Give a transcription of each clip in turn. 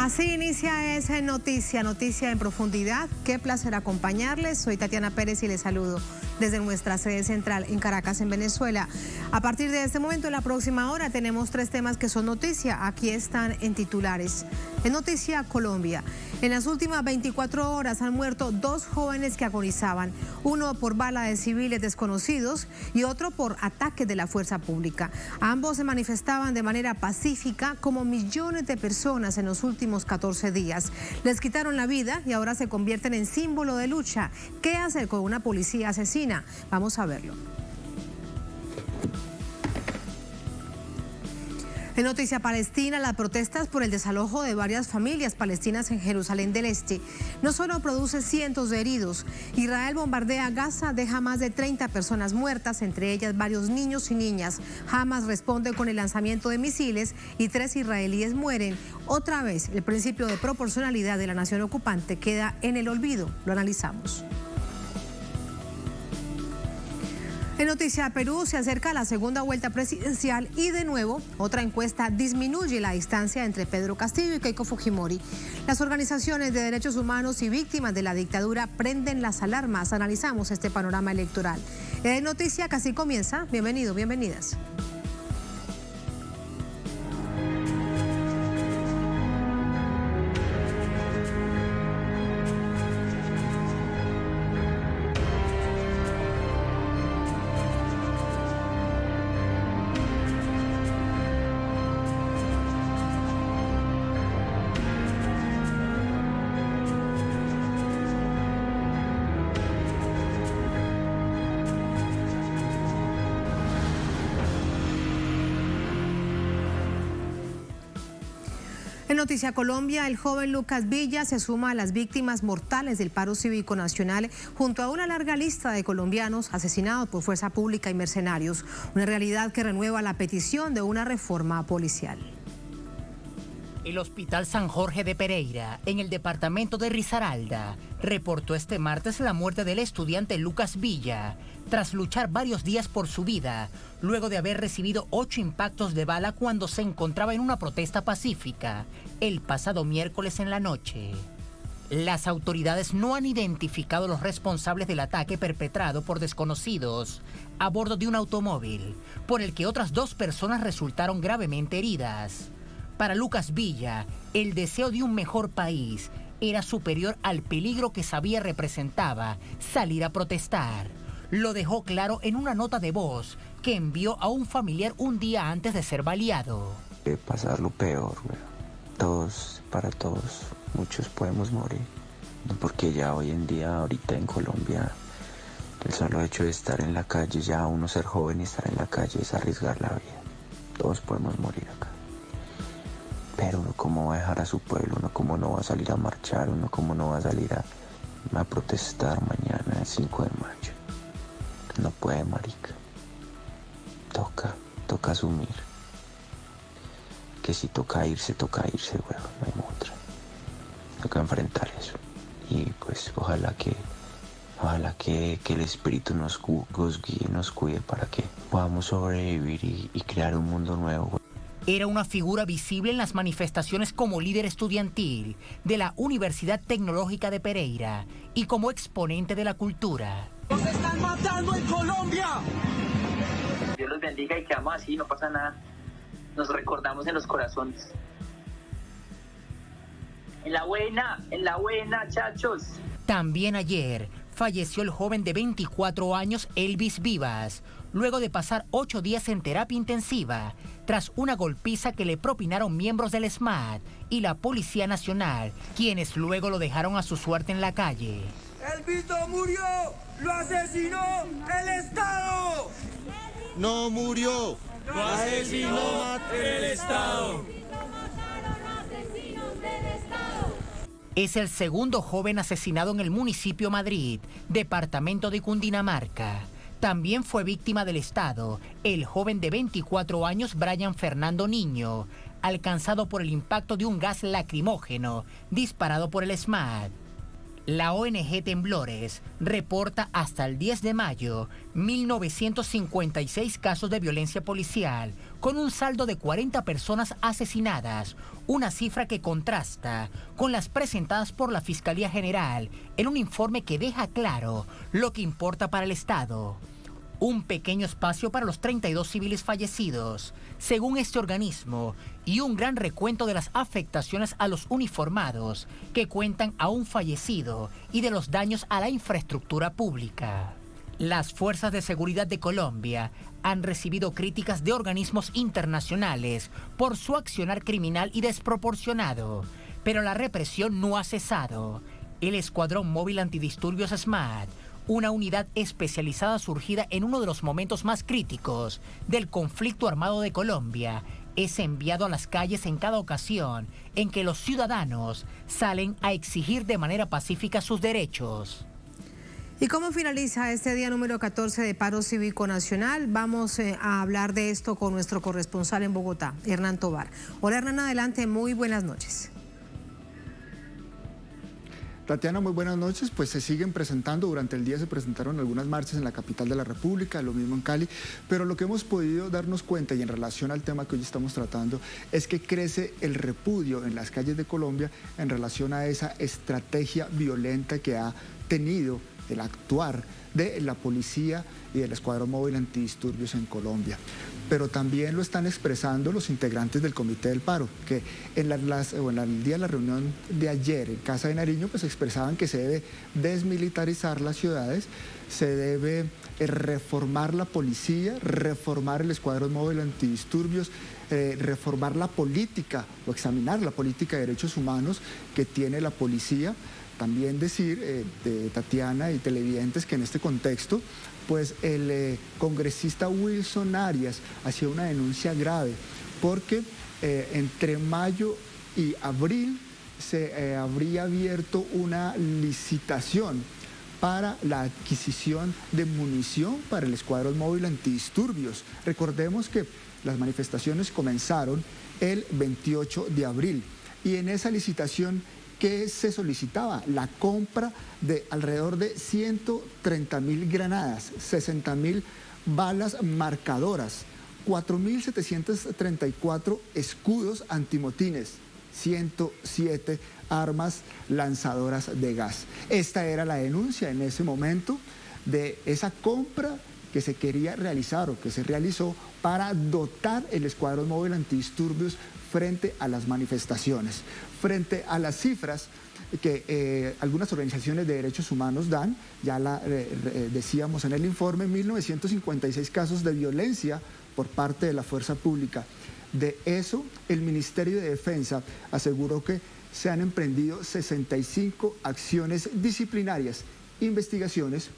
Así inicia esa noticia en profundidad. Qué placer acompañarles. Soy Tatiana Pérez y les saludo desde nuestra sede central en Caracas, en Venezuela. A partir de este momento, en la próxima hora, tenemos 3 temas que son noticia. Aquí están en titulares. En Noticia Colombia, en las últimas 24 horas han muerto 2 jóvenes que agonizaban, uno por bala de civiles desconocidos y otro por ataque de la fuerza pública. Ambos se manifestaban de manera pacífica como millones de personas en los últimos 14 días. Les quitaron la vida y ahora se convierten en símbolo de lucha. ¿Qué hacer con una policía asesina? Vamos a verlo. En Noticia Palestina, las protestas por el desalojo de varias familias palestinas en Jerusalén del Este no solo produce cientos de heridos. Israel bombardea Gaza, deja más de 30 personas muertas, entre ellas varios niños y niñas. Hamas responde con el lanzamiento de misiles y 3 israelíes mueren. Otra vez, el principio de proporcionalidad de la nación ocupante queda en el olvido. Lo analizamos. En Noticia Perú, se acerca la segunda vuelta presidencial y de nuevo otra encuesta disminuye la distancia entre Pedro Castillo y Keiko Fujimori. Las organizaciones de derechos humanos y víctimas de la dictadura prenden las alarmas. Analizamos este panorama electoral. En Noticia casi comienza. Bienvenido, bienvenidas. En Noticia Colombia, el joven Lucas Villa se suma a las víctimas mortales del paro cívico nacional junto a una larga lista de colombianos asesinados por fuerza pública y mercenarios. Una realidad que renueva la petición de una reforma policial. El Hospital San Jorge de Pereira, en el departamento de Risaralda, reportó este martes la muerte del estudiante Lucas Villa, tras luchar varios días por su vida, luego de haber recibido 8 impactos de bala cuando se encontraba en una protesta pacífica el pasado miércoles en la noche. Las autoridades no han identificado los responsables del ataque perpetrado por desconocidos a bordo de un automóvil, por el que otras 2 personas resultaron gravemente heridas. Para Lucas Villa, el deseo de un mejor país era superior al peligro que sabía representaba salir a protestar. Lo dejó claro en una nota de voz que envió a un familiar un día antes de ser baleado. Pasar lo peor, para todos, muchos podemos morir. Porque ya hoy en día, ahorita en Colombia, el solo hecho de estar en la calle, ya uno ser joven y estar en la calle es arriesgar la vida. Todos podemos morir acá. Pero uno cómo va a dejar a su pueblo, uno cómo no va a salir a marchar, uno cómo no va a salir a protestar mañana el 5 de mayo. No puede, marica. Toca asumir. Que si toca irse, huevón, no hay otra. Toca enfrentar eso. Y pues ojalá que el espíritu nos guíe, nos cuide para que podamos sobrevivir y crear un mundo nuevo. Era una figura visible en las manifestaciones como líder estudiantil de la Universidad Tecnológica de Pereira y como exponente de la cultura. ¡Nos están matando en Colombia! Dios los bendiga y quedamos así, no pasa nada. Nos recordamos en los corazones. En la buena, chachos. También ayer falleció el joven de 24 años Elvis Vivas, luego de pasar 8 días en terapia intensiva, tras una golpiza que le propinaron miembros del SMAT y la Policía Nacional, quienes luego lo dejaron a su suerte en la calle. ¡Elvito murió! ¡Lo asesinó el Estado! ¡No murió! ¡Lo asesinó el Estado! Es el segundo joven asesinado en el municipio Madrid, departamento de Cundinamarca. También fue víctima del Estado el joven de 24 años Brian Fernando Niño, alcanzado por el impacto de un gas lacrimógeno disparado por el SMAT. La ONG Temblores reporta hasta el 10 de mayo 1.956 casos de violencia policial, con un saldo de 40 personas asesinadas, una cifra que contrasta con las presentadas por la Fiscalía General en un informe que deja claro lo que importa para el Estado. Un pequeño espacio para los 32 civiles fallecidos, según este organismo, y un gran recuento de las afectaciones a los uniformados, que cuentan a un fallecido, y de los daños a la infraestructura pública. Las fuerzas de seguridad de Colombia han recibido críticas de organismos internacionales por su accionar criminal y desproporcionado, pero la represión no ha cesado. El Escuadrón Móvil Antidisturbios SMAT, una unidad especializada surgida en uno de los momentos más críticos del conflicto armado de Colombia, es enviado a las calles en cada ocasión en que los ciudadanos salen a exigir de manera pacífica sus derechos. ¿Y cómo finaliza este día número 14 de paro cívico nacional? Vamos a hablar de esto con nuestro corresponsal en Bogotá, Hernán Tovar. Hola Hernán, adelante, muy buenas noches. Tatiana, muy buenas noches. Pues se siguen presentando, durante el día se presentaron algunas marchas en la capital de la República, lo mismo en Cali, pero lo que hemos podido darnos cuenta, y en relación al tema que hoy estamos tratando, es que crece el repudio en las calles de Colombia en relación a esa estrategia violenta que ha tenido el actuar de la policía y del Escuadrón Móvil Antidisturbios en Colombia. Pero también lo están expresando los integrantes del Comité del Paro, que en el día de la reunión de ayer en Casa de Nariño, pues expresaban que se debe desmilitarizar las ciudades, se debe reformar la policía, reformar el Escuadrón Móvil Antidisturbios, reformar la política o examinar la política de derechos humanos que tiene la policía. También decir, de Tatiana y televidentes, que en este contexto, pues el congresista Wilson Arias hacía una denuncia grave, porque entre mayo y abril se habría abierto una licitación para la adquisición de munición para el Escuadrón Móvil Antidisturbios. Recordemos que las manifestaciones comenzaron el 28 de abril y en esa licitación, ¿qué se solicitaba? La compra de alrededor de 130.000 granadas, 60.000 balas marcadoras, 4.734 escudos antimotines, 107 armas lanzadoras de gas. Esta era la denuncia en ese momento de esa compra que se quería realizar o que se realizó para dotar el Escuadrón Móvil Antidisturbios frente a las manifestaciones, frente a las cifras que algunas organizaciones de derechos humanos dan. Ya decíamos en el informe, 1.956 casos de violencia por parte de la fuerza pública. De eso, el Ministerio de Defensa aseguró que se han emprendido 65 acciones disciplinarias, investigaciones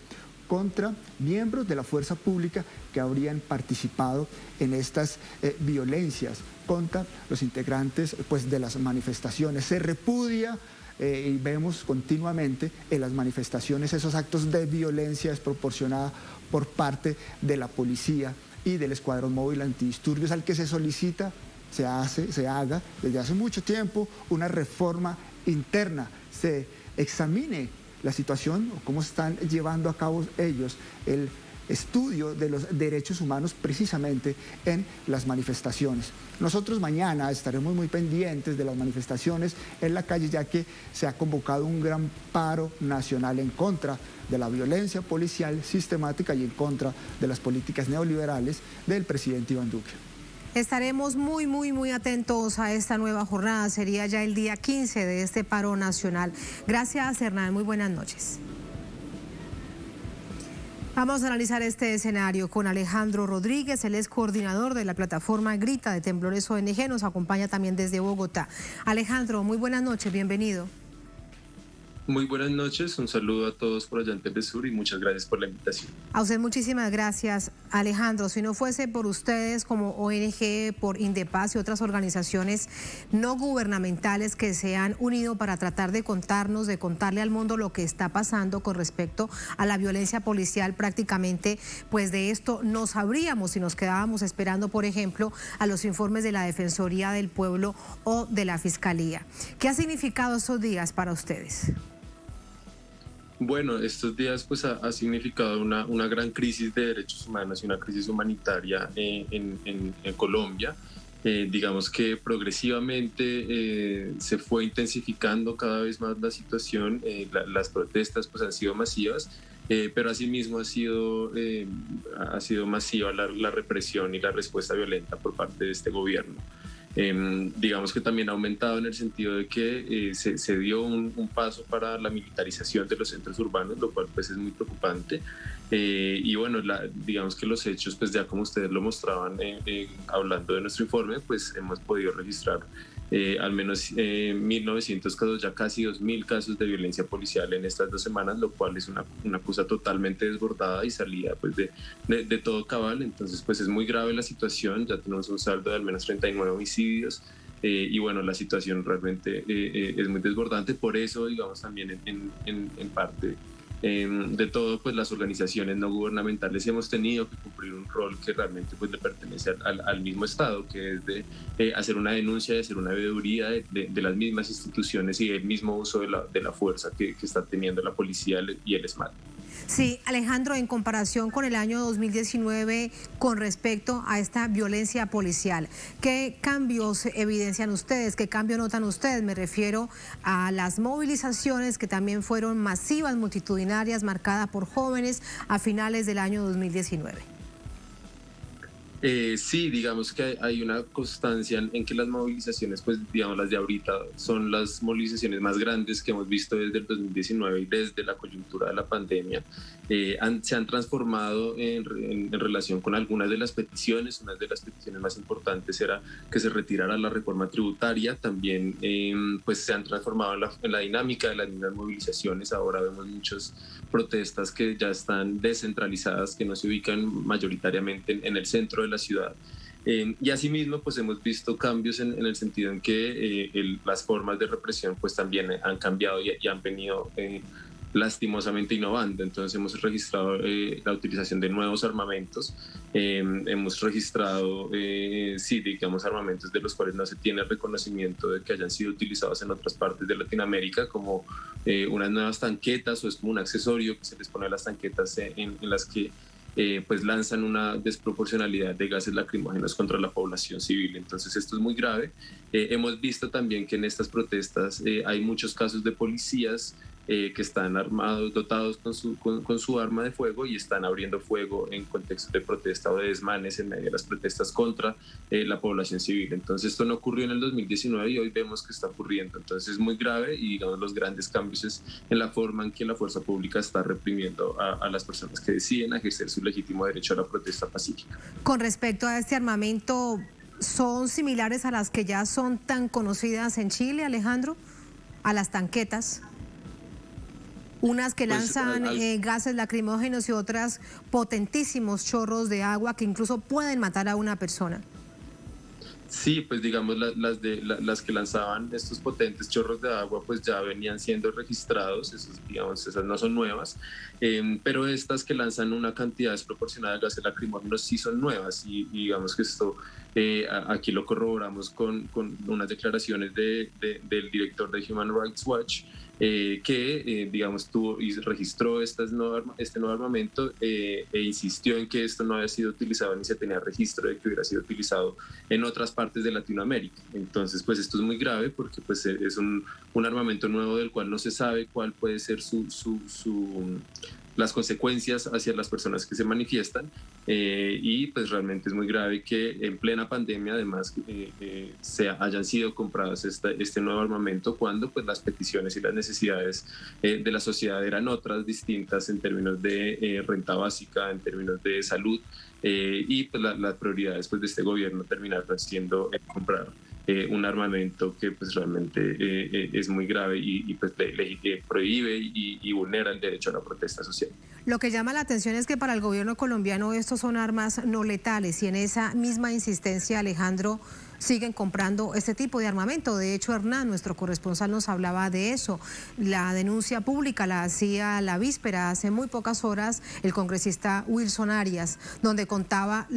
contra miembros de la fuerza pública que habrían participado en estas violencias contra los integrantes, pues, de las manifestaciones. Se repudia y vemos continuamente en las manifestaciones esos actos de violencia desproporcionada por parte de la policía y del Escuadrón Móvil Antidisturbios, al que se solicita se haga desde hace mucho tiempo una reforma interna, se examine la situación o cómo están llevando a cabo ellos el estudio de los derechos humanos precisamente en las manifestaciones. Nosotros mañana estaremos muy pendientes de las manifestaciones en la calle, ya que se ha convocado un gran paro nacional en contra de la violencia policial sistemática y en contra de las políticas neoliberales del presidente Iván Duque. Estaremos muy atentos a esta nueva jornada. Sería ya el día 15 de este paro nacional. Gracias, Hernán. Muy buenas noches. Vamos a analizar este escenario con Alejandro Rodríguez. Él es coordinador de la plataforma Grita de Temblores ONG. Nos acompaña también desde Bogotá. Alejandro, muy buenas noches. Bienvenido. Muy buenas noches, un saludo a todos por allá en Telesur y muchas gracias por la invitación. A usted muchísimas gracias, Alejandro. Si no fuese por ustedes como ONG, por Indepaz y otras organizaciones no gubernamentales que se han unido para tratar de contarnos, de contarle al mundo lo que está pasando con respecto a la violencia policial, prácticamente pues de esto no sabríamos si nos quedábamos esperando, por ejemplo, a los informes de la Defensoría del Pueblo o de la Fiscalía. ¿Qué ha significado estos días para ustedes? Bueno, estos días pues ha significado una gran crisis de derechos humanos y una crisis humanitaria en Colombia. Digamos que progresivamente se fue intensificando cada vez más la situación. Las protestas pues han sido masivas, pero asimismo ha sido masiva la represión y la respuesta violenta por parte de este gobierno. Digamos que también ha aumentado en el sentido de que se dio un paso para la militarización de los centros urbanos, lo cual pues es muy preocupante. Y bueno, digamos que los hechos, pues ya como ustedes lo mostraban hablando de nuestro informe, pues hemos podido registrar al menos 1.900 casos, ya casi 2.000 casos de violencia policial en estas 2 semanas, lo cual es una cosa totalmente desbordada y salida pues de todo cabal. Entonces pues es muy grave la situación, ya tenemos un saldo de al menos 39 homicidios. Y bueno, la situación realmente es muy desbordante, por eso digamos también en parte de todo, pues las organizaciones no gubernamentales hemos tenido que cumplir un rol que realmente pues le pertenece al mismo Estado, que es de hacer una denuncia, de hacer una veeduría de las mismas instituciones y el mismo uso de la fuerza que está teniendo la policía y el ESMAD. Sí, Alejandro, en comparación con el año 2019 con respecto a esta violencia policial, ¿qué cambios evidencian ustedes? ¿Qué cambio notan ustedes? Me refiero a las movilizaciones que también fueron masivas, multitudinarias, marcadas por jóvenes a finales del año 2019. Sí, digamos que hay una constancia en que las movilizaciones, pues digamos las de ahorita, son las movilizaciones más grandes que hemos visto desde el 2019 y desde la coyuntura de la pandemia. Se han transformado en relación con algunas de las peticiones. Una de las peticiones más importantes era que se retirara la reforma tributaria. También pues se han transformado en la dinámica de las mismas movilizaciones. Ahora vemos muchas protestas que ya están descentralizadas, que no se ubican mayoritariamente en el centro de la ciudad. Y asimismo pues hemos visto cambios en el sentido en que las formas de represión pues también han cambiado y han venido lastimosamente innovando. Entonces hemos registrado la utilización de nuevos armamentos, hemos registrado sí, digamos, armamentos de los cuales no se tiene reconocimiento de que hayan sido utilizados en otras partes de Latinoamérica, como unas nuevas tanquetas, o es como un accesorio que se les pone a las tanquetas en las que pues lanzan una desproporcionalidad de gases lacrimógenos contra la población civil. Entonces esto es muy grave. Hemos visto también que en estas protestas hay muchos casos de policías que están armados, dotados con su arma de fuego y están abriendo fuego en contextos de protesta o de desmanes en medio de las protestas contra la población civil. Entonces esto no ocurrió en el 2019 y hoy vemos que está ocurriendo. Entonces es muy grave y digamos los grandes cambios es en la forma en que la fuerza pública está reprimiendo a las personas que deciden ejercer su legítimo derecho a la protesta pacífica. Con respecto a este armamento, ¿son similares a las que ya son tan conocidas en Chile, Alejandro? ¿A las tanquetas? Unas que lanzan gases lacrimógenos y otras potentísimos chorros de agua que incluso pueden matar a una persona. Sí, pues digamos las que lanzaban estos potentes chorros de agua pues ya venían siendo registrados, digamos, esas no son nuevas, pero estas que lanzan una cantidad desproporcionada de gases lacrimógenos sí son nuevas y digamos que esto aquí lo corroboramos con unas declaraciones del director de Human Rights Watch, que digamos tuvo y registró este nuevo armamento e insistió en que esto no había sido utilizado ni se tenía registro de que hubiera sido utilizado en otras partes de Latinoamérica. Entonces pues esto es muy grave porque pues es un armamento nuevo del cual no se sabe cuál puede ser las consecuencias hacia las personas que se manifiestan y pues realmente es muy grave que en plena pandemia además hayan sido compradas este nuevo armamento cuando pues las peticiones y las necesidades de la sociedad eran otras distintas en términos de renta básica, en términos de salud y pues las prioridades pues de este gobierno terminaron siendo comprar un armamento que pues realmente es muy grave y pues prohíbe y vulnera el derecho a la protesta social. Lo que llama la atención es que para el gobierno colombiano estos son armas no letales y en esa misma insistencia, Alejandro, siguen comprando este tipo de armamento. De hecho, Hernán, nuestro corresponsal, nos hablaba de eso. La denuncia pública la hacía la víspera, hace muy pocas horas, el congresista Wilson Arias, donde contaba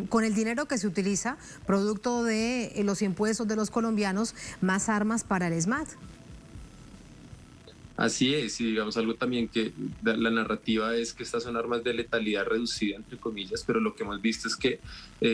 con el dinero que se utiliza, producto de los impuestos de los colombianos, más armas para el ESMAD. Así es, y digamos algo también que la narrativa es que estas son armas de letalidad reducida, entre comillas, pero lo que hemos visto es que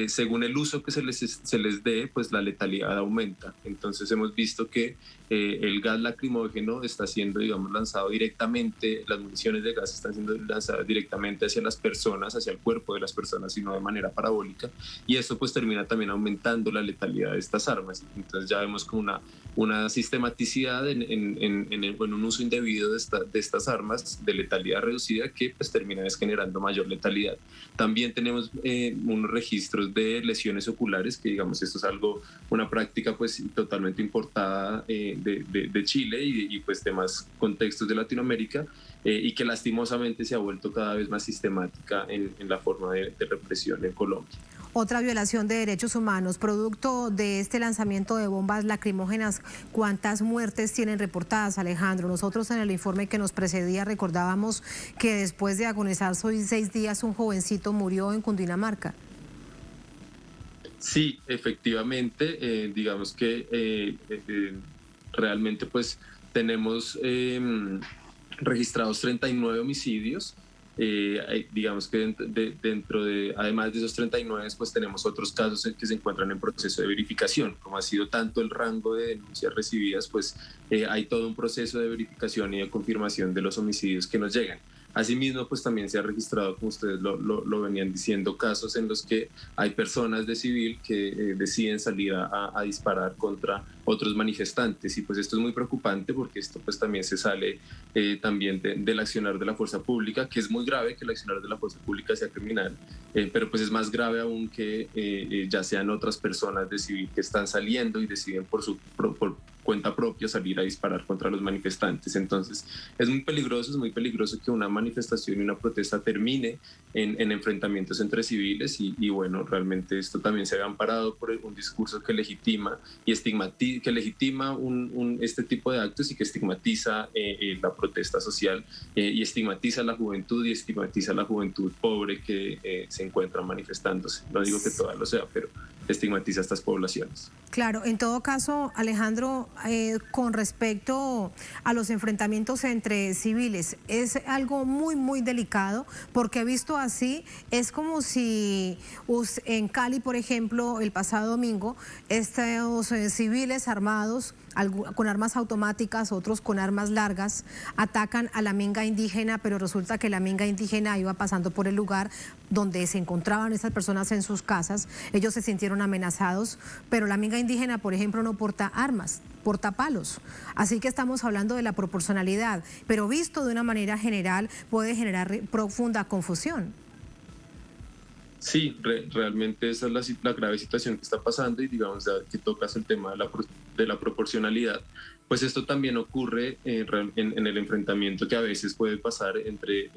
según el uso que se les dé, pues la letalidad aumenta. Entonces hemos visto que el gas lacrimógeno está siendo, digamos, lanzado directamente, las municiones de gas están siendo lanzadas directamente hacia las personas, hacia el cuerpo de las personas y no de manera parabólica, y esto pues termina también aumentando la letalidad de estas armas. Entonces ya vemos como una sistematicidad en un uso indebido de estas armas de letalidad reducida que pues termina generando mayor letalidad. También tenemos unos registros de lesiones oculares, que digamos esto es una práctica pues totalmente importada de Chile y pues demás contextos de Latinoamérica, y que lastimosamente se ha vuelto cada vez más sistemática en la forma de represión en Colombia. Otra violación de derechos humanos, producto de este lanzamiento de bombas lacrimógenas. ¿Cuántas muertes tienen reportadas, Alejandro? Nosotros en el informe que nos precedía recordábamos que después de agonizar 6 días un jovencito murió en Cundinamarca. Sí, efectivamente, digamos que realmente pues tenemos registrados 39 homicidios. Digamos que además de esos 39, pues tenemos otros casos que se encuentran en proceso de verificación. Como ha sido tanto el rango de denuncias recibidas, pues hay todo un proceso de verificación y de confirmación de los homicidios que nos llegan. Asimismo, pues también se ha registrado, como ustedes lo venían diciendo, casos en los que hay personas de civil que deciden salir a disparar contra otros manifestantes, y pues esto es muy preocupante porque esto pues también se sale también del accionar de la fuerza pública, que es muy grave que el accionar de la fuerza pública sea criminal, pero pues es más grave aún que ya sean otras personas de civil que están saliendo y deciden por cuenta propia salir a disparar contra los manifestantes. Entonces es muy peligroso que una manifestación y una protesta termine en enfrentamientos entre civiles, y bueno, realmente esto también se ha amparado por un discurso que legitima y estigmatiza este tipo de actos, y que estigmatiza la protesta social, y estigmatiza a la juventud, y estigmatiza a la juventud pobre que se encuentra manifestándose. No digo que toda lo sea, pero estigmatiza a estas poblaciones. Claro, en todo caso, Alejandro, con respecto a los enfrentamientos entre civiles, es algo muy, muy delicado, porque visto así, es como si en Cali, por ejemplo, el pasado domingo, estos civiles armados, con armas automáticas, otros con armas largas, atacan a la minga indígena, pero resulta que la minga indígena iba pasando por el lugar donde se encontraban estas personas en sus casas. Ellos se sintieron amenazados, pero la minga indígena, por ejemplo, no porta armas, porta palos. Así que estamos hablando de la proporcionalidad, pero visto de una manera general puede generar profunda confusión. Sí, realmente esa es la grave situación que está pasando, y digamos, ya que tocas el tema de la proporcionalidad, pues esto también ocurre en el enfrentamiento que a veces puede pasar entre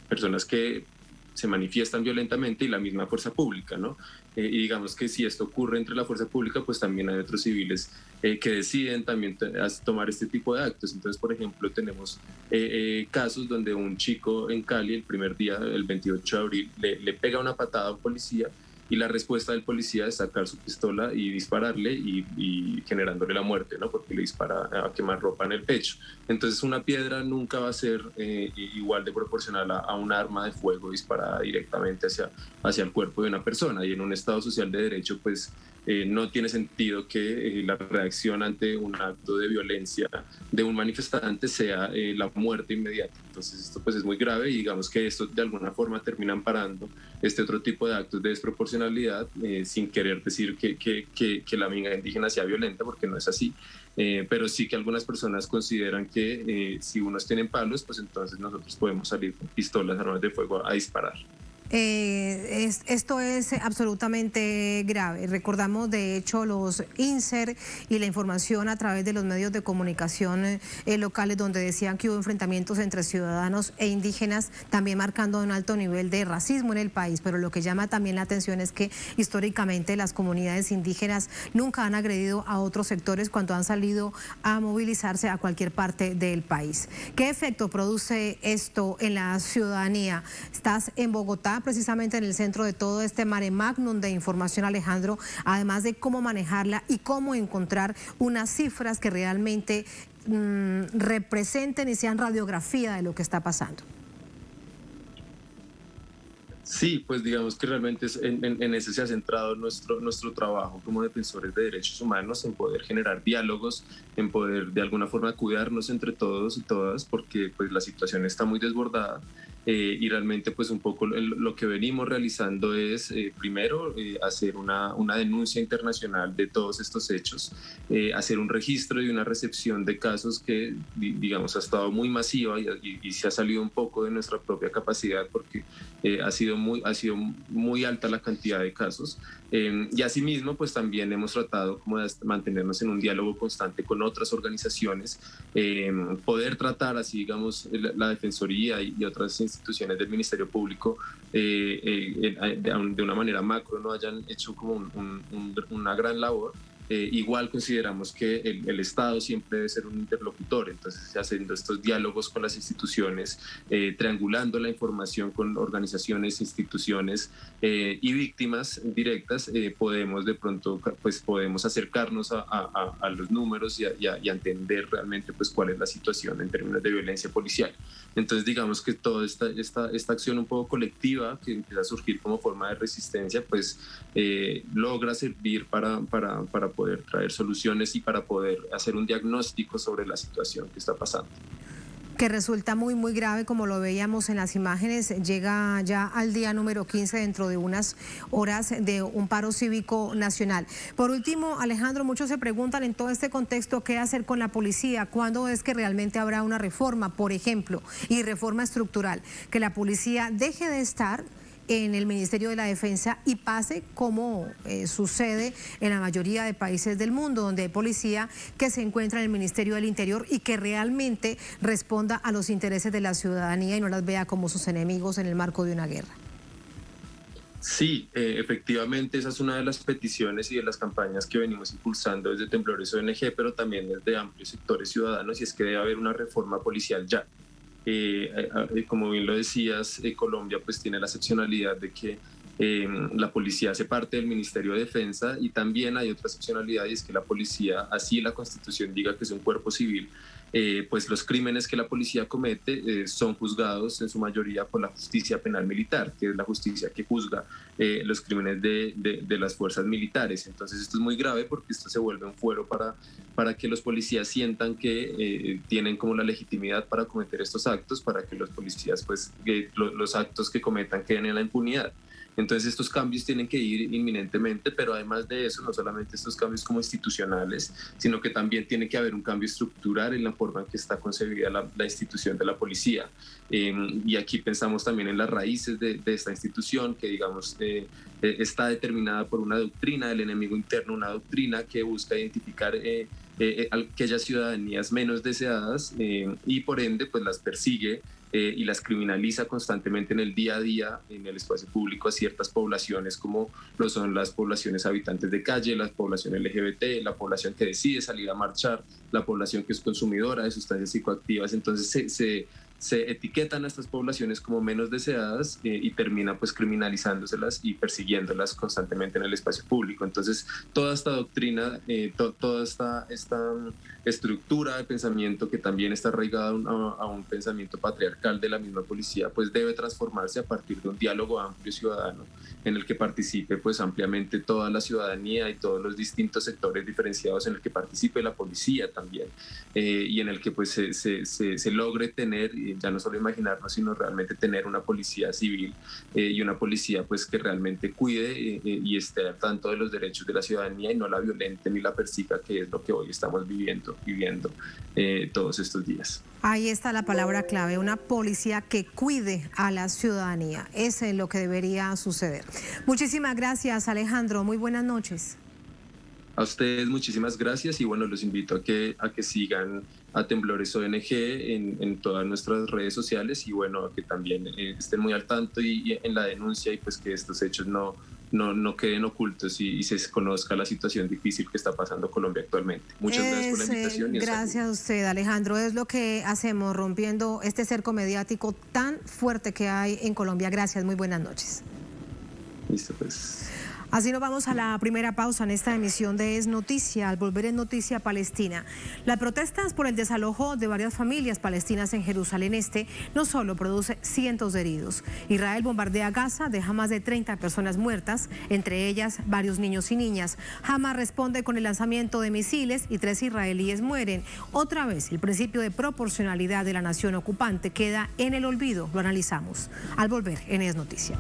personas que se manifiestan violentamente y la misma fuerza pública, ¿no? Y digamos que si esto ocurre entre la fuerza pública, pues también hay otros civiles que deciden también tomar este tipo de actos. Entonces, por ejemplo, tenemos casos donde un chico en Cali, el primer día, el 28 de abril, le pega una patada a un policía, y la respuesta del policía es sacar su pistola y dispararle, y generándole la muerte, ¿no? Porque le dispara a quemarropa en el pecho. Entonces una piedra nunca va a ser igual de proporcional a un arma de fuego disparada directamente hacia el cuerpo de una persona, y en un Estado social de derecho pues no tiene sentido que la reacción ante un acto de violencia de un manifestante sea la muerte inmediata. Entonces esto pues es muy grave, y digamos que esto de alguna forma termina amparando este otro tipo de actos de desproporcionalidad, sin querer decir que la minga indígena sea violenta, porque no es así, pero sí que algunas personas consideran que si unos tienen palos, pues entonces nosotros podemos salir con pistolas, armas de fuego a disparar. Esto es absolutamente grave. Recordamos de hecho los INSER y la información a través de los medios de comunicación locales, donde decían que hubo enfrentamientos entre ciudadanos e indígenas, también marcando un alto nivel de racismo en el país. Pero lo que llama también la atención es que históricamente las comunidades indígenas nunca han agredido a otros sectores cuando han salido a movilizarse a cualquier parte del país. ¿Qué efecto produce esto en la ciudadanía? Estás en Bogotá, precisamente en el centro de todo este mare magnum de información, Alejandro, además de cómo manejarla y cómo encontrar unas cifras que realmente representen y sean radiografía de lo que está pasando. Sí, pues digamos que realmente en ese se ha centrado nuestro trabajo como defensores de derechos humanos, en poder generar diálogos, en poder de alguna forma cuidarnos entre todos y todas, porque pues la situación está muy desbordada. Y realmente pues un poco lo que venimos realizando es primero hacer una denuncia internacional de todos estos hechos, hacer un registro y una recepción de casos que digamos ha estado muy masiva y se ha salido un poco de nuestra propia capacidad porque ha sido muy alta la cantidad de casos, y asimismo pues también hemos tratado como de mantenernos en un diálogo constante con otras organizaciones, poder tratar así digamos la Defensoría y otras instituciones del Ministerio Público de una manera macro no hayan hecho como una gran labor. Igual consideramos que el Estado siempre debe ser un interlocutor, entonces haciendo estos diálogos con las instituciones, triangulando la información con organizaciones, instituciones y víctimas directas, podemos de pronto pues podemos acercarnos a los números y a entender realmente pues cuál es la situación en términos de violencia policial. Entonces digamos que toda esta acción un poco colectiva que empieza a surgir como forma de resistencia pues logra servir para poder traer soluciones y para poder hacer un diagnóstico sobre la situación que está pasando. Que resulta muy, muy grave, como lo veíamos en las imágenes, llega ya al día número 15 dentro de unas horas de un paro cívico nacional. Por último, Alejandro, muchos se preguntan en todo este contexto qué hacer con la policía, cuándo es que realmente habrá una reforma, por ejemplo, y reforma estructural, que la policía deje de estar en el Ministerio de la Defensa y pase como sucede en la mayoría de países del mundo, donde hay policía que se encuentra en el Ministerio del Interior y que realmente responda a los intereses de la ciudadanía y no las vea como sus enemigos en el marco de una guerra. Sí, efectivamente esa es una de las peticiones y de las campañas que venimos impulsando desde Temblores ONG, pero también desde amplios sectores ciudadanos, y es que debe haber una reforma policial ya. Como bien lo decías, Colombia pues tiene la excepcionalidad de que la policía hace parte del Ministerio de Defensa, y también hay otra excepcionalidad, y es que la policía, así la Constitución diga que es un cuerpo civil, pues los crímenes que la policía comete son juzgados en su mayoría por la justicia penal militar, que es la justicia que juzga los crímenes de las fuerzas militares. Entonces esto es muy grave porque esto se vuelve un fuero para que los policías sientan que tienen como la legitimidad para cometer estos actos, para que los policías pues los actos que cometan queden en la impunidad. Entonces estos cambios tienen que ir inminentemente, pero además de eso, no solamente estos cambios como institucionales, sino que también tiene que haber un cambio estructural en la forma en que está concebida la institución de la policía. Y aquí pensamos también en las raíces de esta institución, que digamos está determinada por una doctrina del enemigo interno, una doctrina que busca identificar aquellas ciudadanías menos deseadas y por ende pues las persigue y las criminaliza constantemente en el día a día, en el espacio público, a ciertas poblaciones como lo son las poblaciones habitantes de calle, la población LGBT, la población que decide salir a marchar, la población que es consumidora de sustancias psicoactivas. Entonces se etiquetan a estas poblaciones como menos deseadas y termina pues criminalizándoselas y persiguiéndolas constantemente en el espacio público. Entonces toda esta doctrina, toda esta estructura de pensamiento que también está arraigada a un pensamiento patriarcal de la misma policía, pues debe transformarse a partir de un diálogo amplio ciudadano en el que participe pues ampliamente toda la ciudadanía y todos los distintos sectores diferenciados, en el que participe la policía también, y en el que pues se logre tener, ya no solo imaginarnos, sino realmente tener una policía civil y una policía pues que realmente cuide y esté al tanto de los derechos de la ciudadanía y no la violente ni la persiga, que es lo que hoy estamos viviendo todos estos días. Ahí está la palabra clave, una policía que cuide a la ciudadanía. Eso es lo que debería suceder. Muchísimas gracias, Alejandro. Muy buenas noches. A ustedes muchísimas gracias y bueno, los invito a que sigan a Temblores ONG en todas nuestras redes sociales y bueno, a que también estén muy al tanto y en la denuncia, y pues que estos hechos no queden ocultos y se conozca la situación difícil que está pasando Colombia actualmente. Muchas gracias por la invitación. Gracias a usted, Alejandro. Es lo que hacemos, rompiendo este cerco mediático tan fuerte que hay en Colombia. Gracias, muy buenas noches. Listo, pues. Así nos vamos a la primera pausa en esta emisión de Es Noticia. Al volver en Noticia Palestina, las protestas por el desalojo de varias familias palestinas en Jerusalén Este no solo produce cientos de heridos. Israel bombardea Gaza, deja más de 30 personas muertas, entre ellas varios niños y niñas. Hamas responde con el lanzamiento de misiles y 3 israelíes mueren. Otra vez, el principio de proporcionalidad de la nación ocupante queda en el olvido. Lo analizamos al volver en Es Noticia.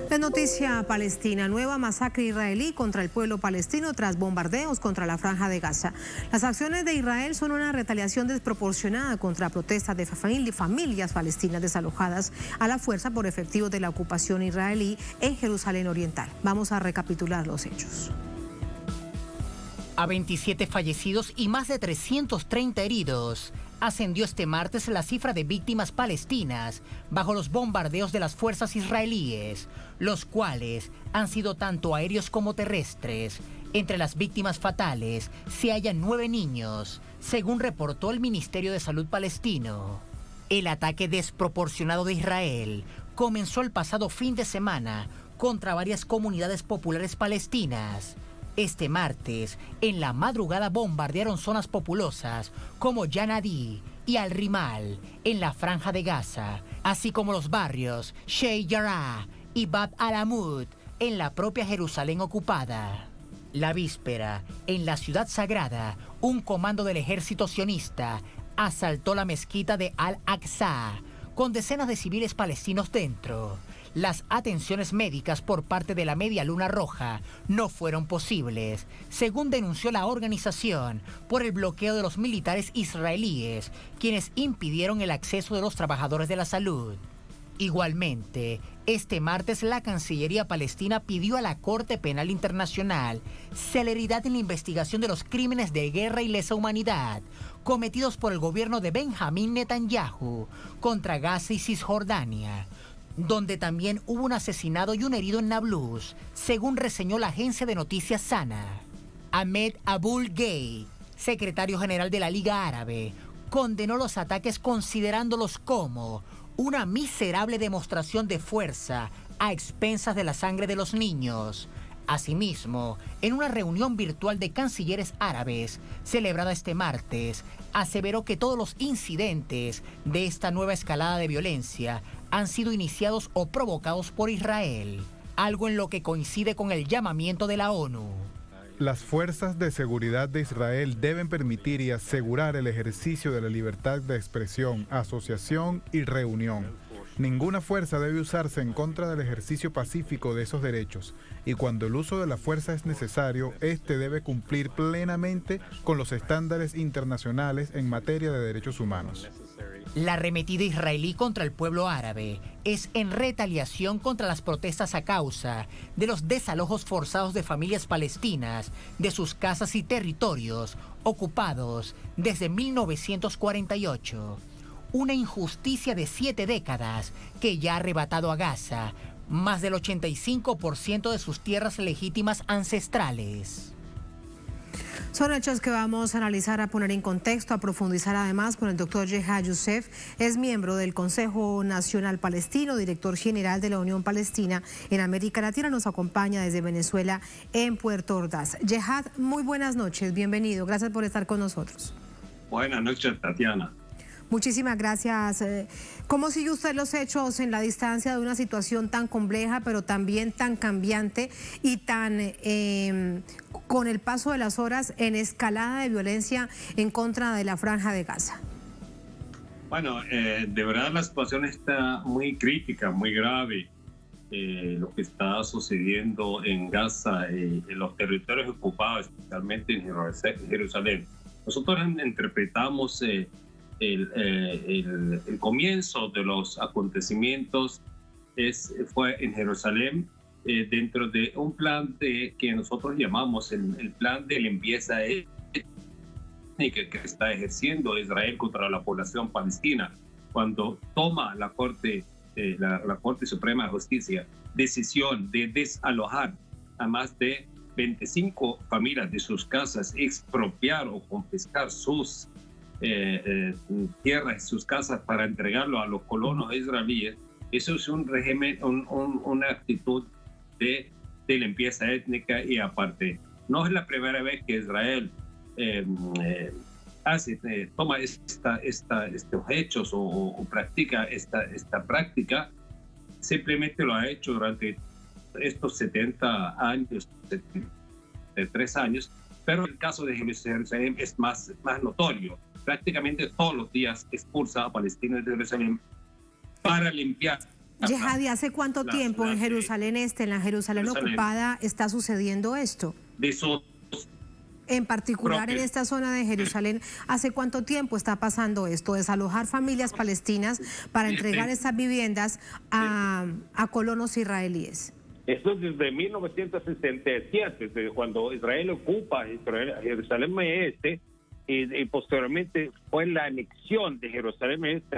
La noticia palestina, nueva masacre israelí contra el pueblo palestino tras bombardeos contra la Franja de Gaza. Las acciones de Israel son una retaliación desproporcionada contra protestas de familias palestinas desalojadas a la fuerza por efectivos de la ocupación israelí en Jerusalén Oriental. Vamos a recapitular los hechos. A 27 fallecidos y más de 330 heridos, ascendió este martes la cifra de víctimas palestinas bajo los bombardeos de las fuerzas israelíes, los cuales han sido tanto aéreos como terrestres. Entre las víctimas fatales se hallan 9 niños, según reportó el Ministerio de Salud palestino. El ataque desproporcionado de Israel comenzó el pasado fin de semana contra varias comunidades populares palestinas. Este martes, en la madrugada bombardearon zonas populosas como Yanadi y Al-Rimal en la Franja de Gaza, así como los barrios Sheikh Jarrah y Bab al-Amud en la propia Jerusalén ocupada. La víspera, en la ciudad sagrada, un comando del ejército sionista asaltó la mezquita de Al-Aqsa con decenas de civiles palestinos dentro. Las atenciones médicas por parte de la Media Luna Roja no fueron posibles, según denunció la organización, por el bloqueo de los militares israelíes, quienes impidieron el acceso de los trabajadores de la salud. Igualmente, este martes la Cancillería palestina pidió a la Corte Penal Internacional celeridad en la investigación de los crímenes de guerra y lesa humanidad cometidos por el gobierno de Benjamín Netanyahu contra Gaza y Cisjordania, donde también hubo un asesinado y un herido en Nablus, según reseñó la agencia de noticias Sana. Ahmed Abul Gay, secretario general de la Liga Árabe, condenó los ataques considerándolos como una miserable demostración de fuerza a expensas de la sangre de los niños. Asimismo, en una reunión virtual de cancilleres árabes celebrada este martes, aseveró que todos los incidentes de esta nueva escalada de violencia han sido iniciados o provocados por Israel, algo en lo que coincide con el llamamiento de la ONU. Las fuerzas de seguridad de Israel deben permitir y asegurar el ejercicio de la libertad de expresión, asociación y reunión. Ninguna fuerza debe usarse en contra del ejercicio pacífico de esos derechos, y cuando el uso de la fuerza es necesario, este debe cumplir plenamente con los estándares internacionales en materia de derechos humanos. La arremetida israelí contra el pueblo árabe es en retaliación contra las protestas a causa de los desalojos forzados de familias palestinas de sus casas y territorios ocupados desde 1948. Una injusticia de 7 décadas que ya ha arrebatado a Gaza más del 85% de sus tierras legítimas ancestrales. Son hechos que vamos a analizar, a poner en contexto, a profundizar además con el doctor Jehad Youssef. Es miembro del Consejo Nacional Palestino, director general de la Unión Palestina en América Latina. Nos acompaña desde Venezuela en Puerto Ordaz. Jehad, muy buenas noches, bienvenido. Gracias por estar con nosotros. Buenas noches, Tatiana. Muchísimas gracias. ¿Cómo sigue usted los hechos en la distancia de una situación tan compleja, pero también tan cambiante y tan, con el paso de las horas, en escalada de violencia en contra de la Franja de Gaza? Bueno, de verdad la situación está muy crítica, muy grave. Lo que está sucediendo en Gaza, en los territorios ocupados, especialmente en Jerusalén. Nosotros interpretamos el comienzo de los acontecimientos fue en Jerusalén, dentro de un plan que nosotros llamamos el plan de limpieza étnica que está ejerciendo Israel contra la población palestina, cuando toma la Corte Suprema de Justicia decisión de desalojar a más de 25 familias de sus casas, expropiar o confiscar sus tierras y sus casas para entregarlo a los colonos israelíes. Eso es un régimen, una actitud de limpieza étnica, y aparte no es la primera vez que Israel toma estos hechos o practica esta práctica. Simplemente lo ha hecho durante estos 70 años, 73 años, pero el caso de Jerusalén es más notorio. Prácticamente todos los días expulsa a palestinos de Jerusalén para limpiar. Jehad, ¿hace cuánto tiempo en Jerusalén en la Jerusalén ocupada, está sucediendo esto? En particular en esta zona de Jerusalén, ¿hace cuánto tiempo está pasando esto? Desalojar familias palestinas para entregar estas viviendas a colonos israelíes. Esto es desde 1967, desde cuando Israel ocupa Jerusalén Este, y posteriormente fue la anexión de Jerusalén Este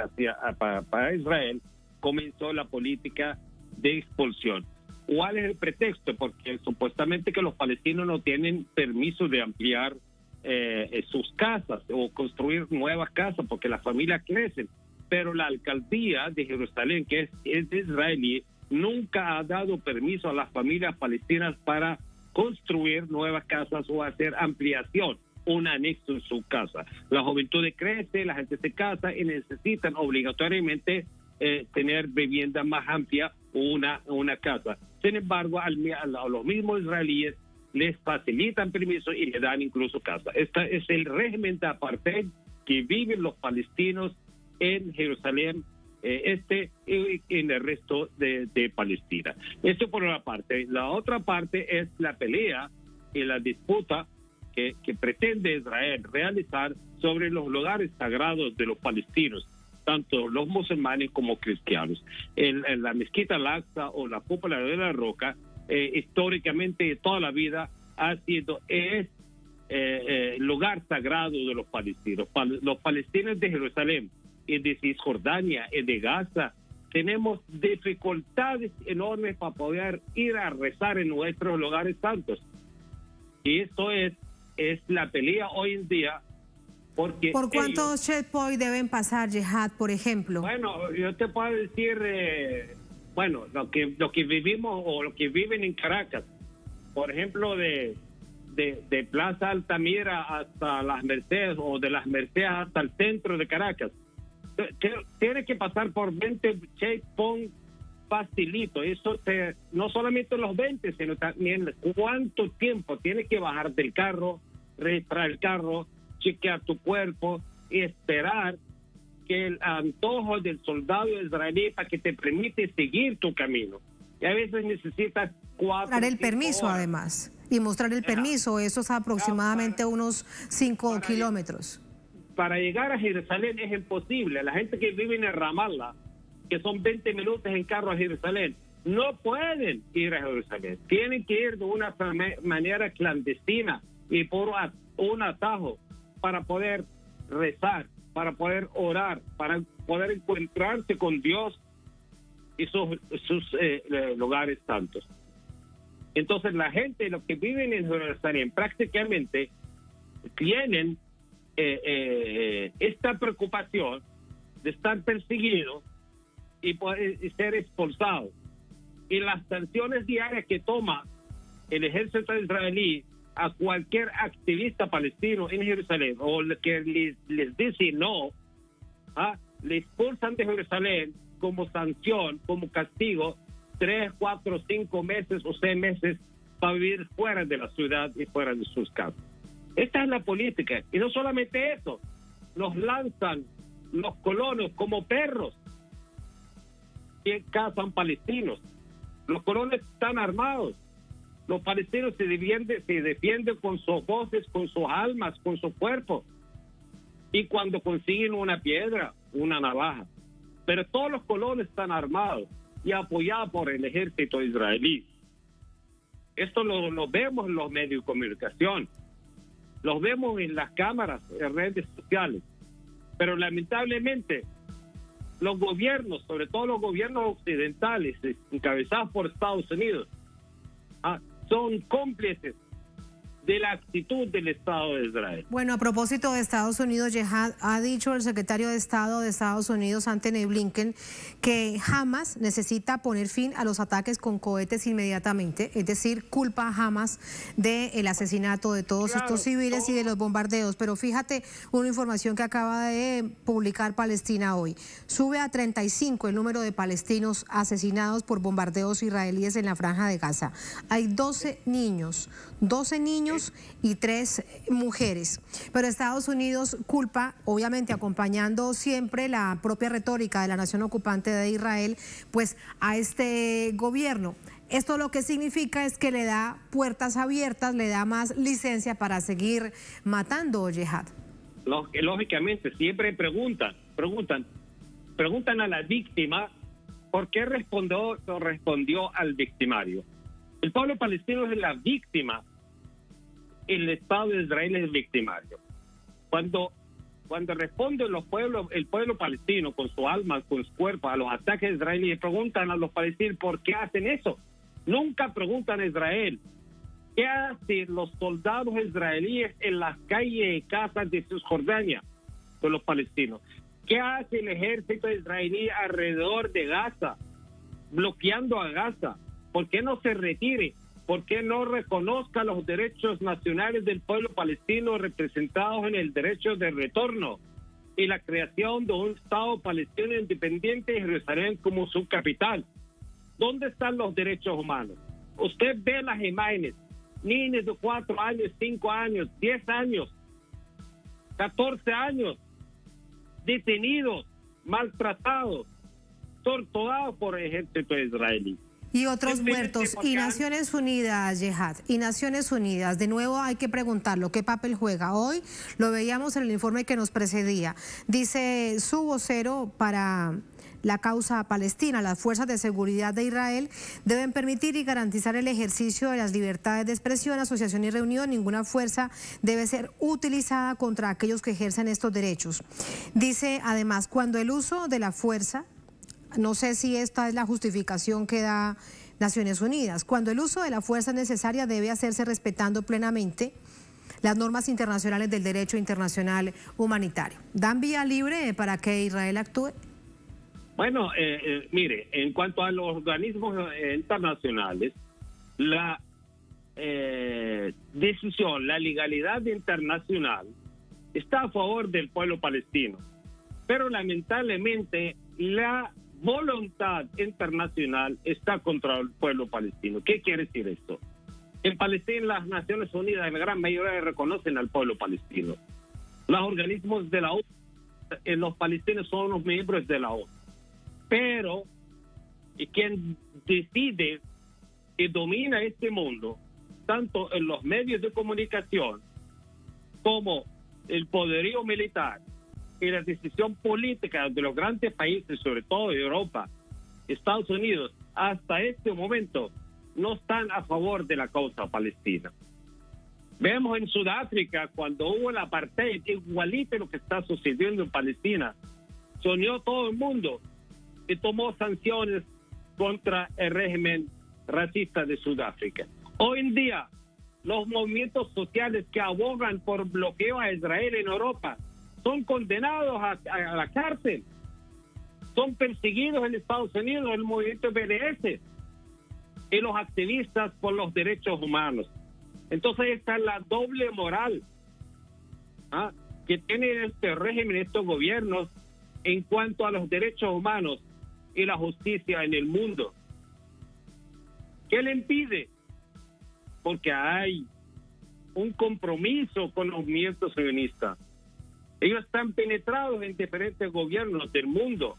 para Israel, comenzó la política de expulsión. ¿Cuál es el pretexto? Porque supuestamente que los palestinos no tienen permiso de ampliar sus casas o construir nuevas casas porque las familias crecen, pero la alcaldía de Jerusalén, que es israelí, nunca ha dado permiso a las familias palestinas para construir nuevas casas o hacer ampliación, un anexo en su casa. La juventud crece, la gente se casa y necesitan obligatoriamente tener vivienda más amplia o una casa. Sin embargo, a los mismos israelíes les facilitan permiso y le dan incluso casa. Este es el régimen de apartheid que viven los palestinos en Jerusalén y en el resto de Palestina. Esto por una parte. La otra parte es la pelea y la disputa que pretende Israel realizar sobre los lugares sagrados de los palestinos, tanto los musulmanes como cristianos. La mezquita Al-Aqsa o la cúpula de la Roca, históricamente toda la vida ha sido lugar sagrado de los palestinos. Los palestinos de Jerusalén y de Cisjordania y de Gaza tenemos dificultades enormes para poder ir a rezar en nuestros lugares santos. Y esto es la pelea hoy en día. Porque ¿por cuántos checkpoints deben pasar, Jehad, por ejemplo? Bueno, yo te puedo decir, lo que vivimos o lo que viven en Caracas, por ejemplo, de Plaza Altamira hasta Las Mercedes o de Las Mercedes hasta el centro de Caracas, tiene que pasar por 20 checkpoints facilito. Eso no solamente los 20, sino también cuánto tiempo tienes que bajar del carro, registrar el carro, chequear tu cuerpo y esperar que el antojo del soldado israelí para que te permite seguir tu camino. Y a veces necesitas 4 mostrar el permiso horas. Además, y mostrar el permiso, eso es aproximadamente unos 5 kilómetros. Para llegar a Jerusalén es imposible. La gente que vive en el Ramallah, que son 20 minutos en carro a Jerusalén, no pueden ir a Jerusalén. Tienen que ir de una manera clandestina y por un atajo, para poder rezar, para poder orar, para poder encontrarse con Dios y sus lugares santos. Entonces la gente, los que viven en Jerusalén, prácticamente tienen esta preocupación de estar perseguidos y ser expulsados. Y las sanciones diarias que toma el ejército israelí a cualquier activista palestino en Jerusalén, o que les dice no, le expulsan de Jerusalén como sanción, como castigo, 3, 4, 5 meses o 6 meses para vivir fuera de la ciudad y fuera de sus casas. Esta es la política. Y no solamente eso, nos lanzan los colonos como perros que cazan palestinos. Los colonos están armados. Los palestinos se defienden con sus voces, con sus almas, con su cuerpo. Y cuando consiguen una piedra, una navaja. Pero todos los colonos están armados y apoyados por el ejército israelí. Esto lo vemos en los medios de comunicación. Los vemos en las cámaras, en redes sociales. Pero lamentablemente, los gobiernos, sobre todo los gobiernos occidentales, encabezados por Estados Unidos, son cómplices de la actitud del Estado de Israel. Bueno, a propósito de Estados Unidos, Jehad, ha dicho el secretario de Estado de Estados Unidos, Antony Blinken, que Hamas necesita poner fin a los ataques con cohetes inmediatamente, es decir, culpa a Hamas del asesinato de todos estos civiles y de los bombardeos. Pero fíjate una información que acaba de publicar Palestina hoy. Sube a 35 el número de palestinos asesinados por bombardeos israelíes en la Franja de Gaza. Hay 12 niños y 3 mujeres. Pero Estados Unidos culpa, obviamente acompañando siempre la propia retórica de la nación ocupante de Israel, pues a este gobierno. Esto lo que significa es que le da puertas abiertas, le da más licencia para seguir matando, Jehad. Lógicamente, siempre preguntan a la víctima por qué respondió al victimario. El pueblo palestino es la víctima. El Estado de Israel es el victimario. Cuando responde el pueblo palestino con su alma, con su cuerpo a los ataques israelíes, preguntan a los palestinos por qué hacen eso. Nunca preguntan a Israel qué hacen los soldados israelíes en las calles y casas de Cisjordania con los palestinos. ¿Qué hace el ejército israelí alrededor de Gaza, bloqueando a Gaza? ¿Por qué no se retire? ¿Por qué no reconozca los derechos nacionales del pueblo palestino representados en el derecho de retorno y la creación de un Estado palestino independiente y Jerusalén como su capital? ¿Dónde están los derechos humanos? Usted ve las imágenes, niños de 4 años, 5 años, 10 años, 14 años, detenidos, maltratados, torturados por el ejército israelí. Y otros muertos. Y Naciones Unidas, Jehad, y Naciones Unidas, de nuevo hay que preguntarlo, ¿qué papel juega? Hoy lo veíamos en el informe que nos precedía. Dice su vocero para la causa palestina: las fuerzas de seguridad de Israel deben permitir y garantizar el ejercicio de las libertades de expresión, asociación y reunión. Ninguna fuerza debe ser utilizada contra aquellos que ejercen estos derechos. Dice además, cuando el uso de la fuerza, no sé si esta es la justificación que da Naciones Unidas, cuando el uso de la fuerza necesaria debe hacerse respetando plenamente las normas internacionales del derecho internacional humanitario. ¿Dan vía libre para que Israel actúe? Bueno, mire, en cuanto a los organismos internacionales, la decisión, la legalidad internacional está a favor del pueblo palestino, pero lamentablemente la voluntad internacional está contra el pueblo palestino. ¿Qué quiere decir esto? En Palestina, las Naciones Unidas, en la gran mayoría, reconocen al pueblo palestino. Los organismos de la ONU, los palestinos son los miembros de la ONU. Pero quien decide y domina este mundo, tanto en los medios de comunicación como el poderío militar y la decisión política de los grandes países, sobre todo de Europa, Estados Unidos, hasta este momento no están a favor de la causa palestina. Vemos en Sudáfrica, cuando hubo el apartheid, igualito lo que está sucediendo en Palestina, se unió todo el mundo y tomó sanciones contra el régimen racista de Sudáfrica. Hoy en día, los movimientos sociales que abogan por bloqueo a Israel en Europa son condenados a la cárcel, son perseguidos en Estados Unidos, el movimiento BDS y los activistas por los derechos humanos. Entonces esta es la doble moral que tiene este régimen, estos gobiernos, en cuanto a los derechos humanos y la justicia en el mundo. ¿Qué le impide? Porque hay un compromiso con los movimientos sionistas. Ellos están penetrados en diferentes gobiernos del mundo,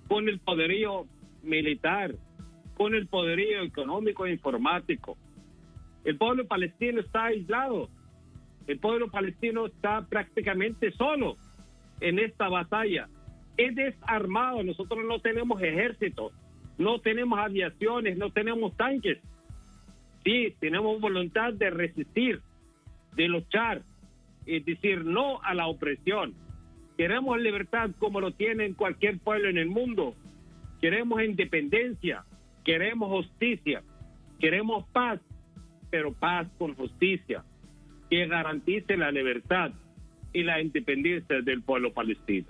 con el poderío militar, con el poderío económico e informático. El pueblo palestino está aislado. El pueblo palestino está prácticamente solo en esta batalla. Es desarmado. Nosotros no tenemos ejército, no tenemos aviaciones, no tenemos tanques. Sí, tenemos voluntad de resistir, de luchar, es decir, no a la opresión. Queremos libertad como lo tiene cualquier pueblo en el mundo. Queremos independencia, queremos justicia, queremos paz, pero paz con justicia, que garantice la libertad y la independencia del pueblo palestino.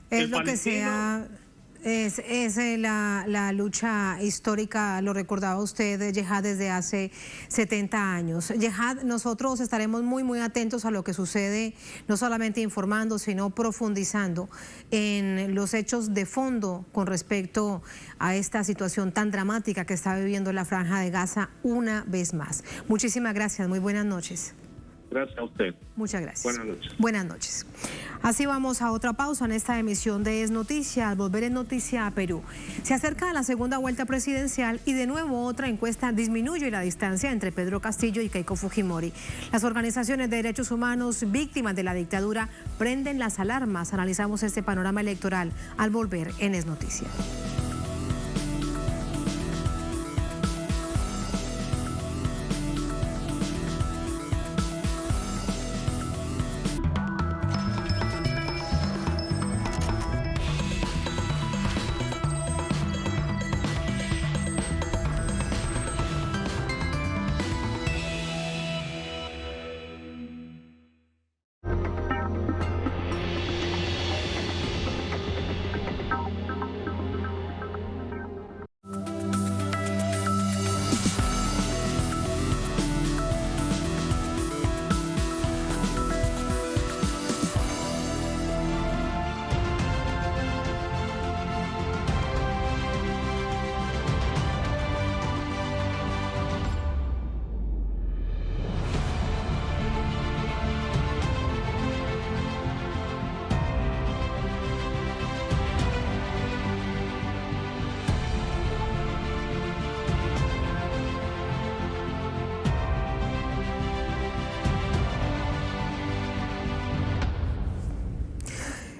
Es lo que sea. Es la lucha histórica, lo recordaba usted, Yehad, desde hace 70 años. Yehad, nosotros estaremos muy atentos a lo que sucede, no solamente informando, sino profundizando en los hechos de fondo con respecto a esta situación tan dramática que está viviendo la Franja de Gaza una vez más. Muchísimas gracias, muy buenas noches. Gracias a usted. Muchas gracias. Buenas noches. Buenas noches. Así vamos a otra pausa en esta emisión de Es Noticia. Al volver en Noticia a Perú, se acerca a la segunda vuelta presidencial y de nuevo otra encuesta disminuye la distancia entre Pedro Castillo y Keiko Fujimori. Las organizaciones de derechos humanos víctimas de la dictadura prenden las alarmas. Analizamos este panorama electoral al volver en Es Noticia.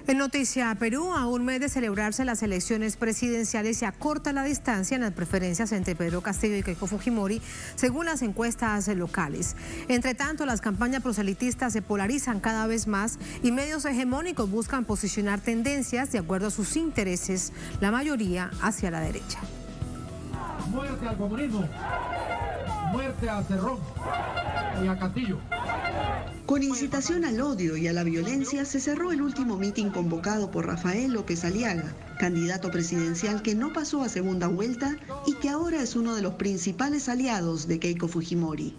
En Noticia Perú, a un mes de celebrarse las elecciones presidenciales, se acorta la distancia en las preferencias entre Pedro Castillo y Keiko Fujimori, según las encuestas locales. Entre tanto, las campañas proselitistas se polarizan cada vez más y medios hegemónicos buscan posicionar tendencias de acuerdo a sus intereses, la mayoría hacia la derecha. Muerte al comunismo, muerte a Cerrón y a Castillo. Con incitación al odio y a la violencia se cerró el último mitin convocado por Rafael López Aliaga, candidato presidencial que no pasó a segunda vuelta y que ahora es uno de los principales aliados de Keiko Fujimori.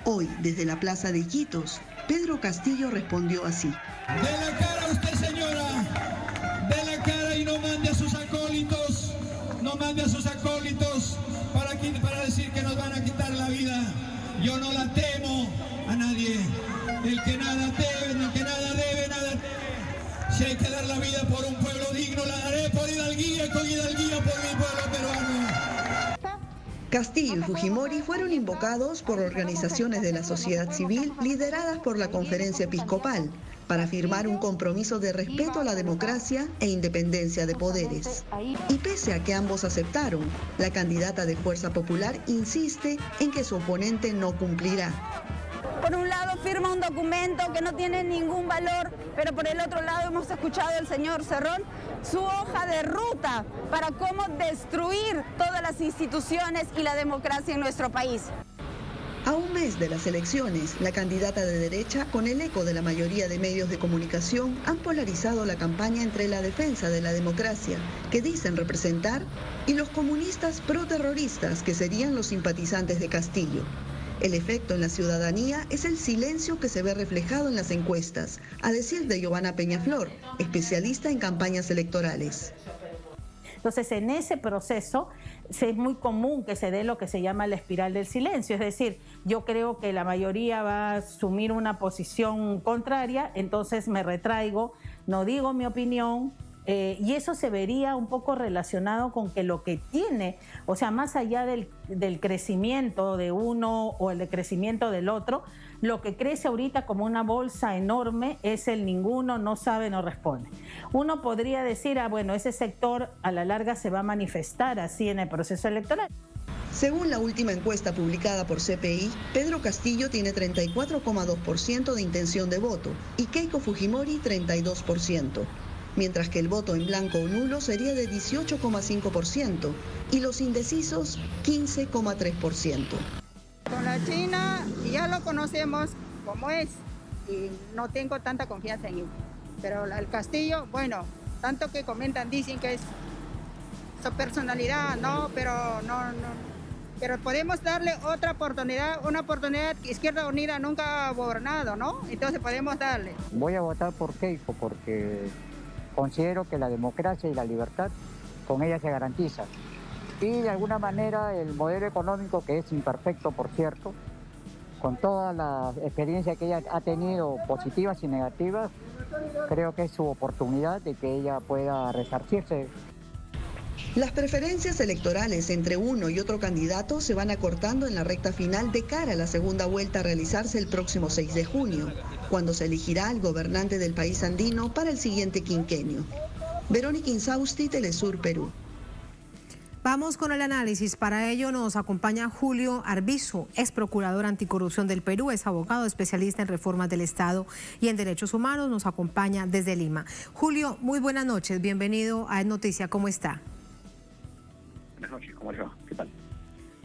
Hoy, desde la plaza de Iquitos, Pedro Castillo respondió así. De la cara a usted, señora, de la cara, y no mande a sus acólitos, para decir que nos van a quitar la vida. Yo no la temo a nadie. El que nada debe, nada teme. Si hay que dar la vida por un pueblo digno, la daré por hidalguía y con hidalguía por mi pueblo peruano. Castillo y Fujimori fueron invocados por organizaciones de la sociedad civil lideradas por la Conferencia Episcopal para firmar un compromiso de respeto a la democracia e independencia de poderes. Y pese a que ambos aceptaron, la candidata de Fuerza Popular insiste en que su oponente no cumplirá. por un lado firma un documento que no tiene ningún valor, pero por el otro lado hemos escuchado al señor Cerrón su hoja de ruta para cómo destruir todas las instituciones y la democracia en nuestro país. A un mes de las elecciones, la candidata de derecha, con el eco de la mayoría de medios de comunicación, han polarizado la campaña entre la defensa de la democracia, que dicen representar, y los comunistas proterroristas, que serían los simpatizantes de Castillo. El efecto en la ciudadanía es el silencio que se ve reflejado en las encuestas, a decir de Giovanna Peñaflor, especialista en campañas electorales. Entonces, en ese proceso es muy común que se dé lo que se llama la espiral del silencio, es decir, yo creo que la mayoría va a asumir una posición contraria, entonces me retraigo, no digo mi opinión, y eso se vería un poco relacionado con que lo que tiene, o sea, más allá del crecimiento de uno o el crecimiento del otro, lo que crece ahorita como una bolsa enorme es el ninguno, no sabe, no responde. Uno podría decir, bueno, ese sector a la larga se va a manifestar así en el proceso electoral. Según la última encuesta publicada por CPI, Pedro Castillo tiene 34,2% de intención de voto y Keiko Fujimori 32%, mientras que el voto en blanco o nulo sería de 18,5% y los indecisos 15,3%. Con la China ya lo conocemos como es y no tengo tanta confianza en él. Pero el Castillo, bueno, tanto que comentan, dicen que es su personalidad, no, pero no. Pero podemos darle otra oportunidad, una oportunidad que Izquierda Unida nunca ha gobernado, ¿no? Entonces podemos darle. Voy a votar por Keiko porque considero que la democracia y la libertad con ella se garantiza. Y de alguna manera el modelo económico, que es imperfecto por cierto, con toda la experiencia que ella ha tenido, positivas y negativas, creo que es su oportunidad de que ella pueda resarcirse. Las preferencias electorales entre uno y otro candidato se van acortando en la recta final de cara a la segunda vuelta a realizarse el próximo 6 de junio, cuando se elegirá al gobernante del país andino para el siguiente quinquenio. Verónica Insausti, Telesur, Perú. Vamos con el análisis. Para ello nos acompaña Julio Arbizu, ex procurador anticorrupción del Perú, es abogado especialista en reformas del Estado y en derechos humanos. Nos acompaña desde Lima. Julio, muy buenas noches. Bienvenido a Noticia. ¿Cómo está? Buenas noches. ¿Cómo le va? ¿Qué tal?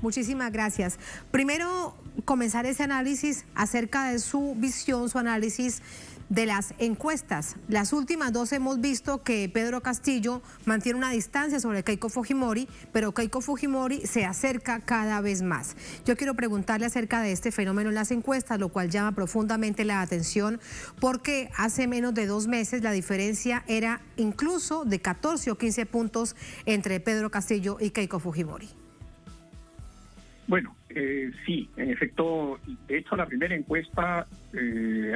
Muchísimas gracias. Primero, comenzar ese análisis acerca de su visión, su análisis de las encuestas. Las últimas dos hemos visto que Pedro Castillo mantiene una distancia sobre Keiko Fujimori, pero Keiko Fujimori se acerca cada vez más. Yo quiero preguntarle acerca de este fenómeno en las encuestas, lo cual llama profundamente la atención, porque hace menos de 2 meses la diferencia era incluso de 14 o 15 puntos entre Pedro Castillo y Keiko Fujimori. Bueno, sí, en efecto, de hecho la primera encuesta,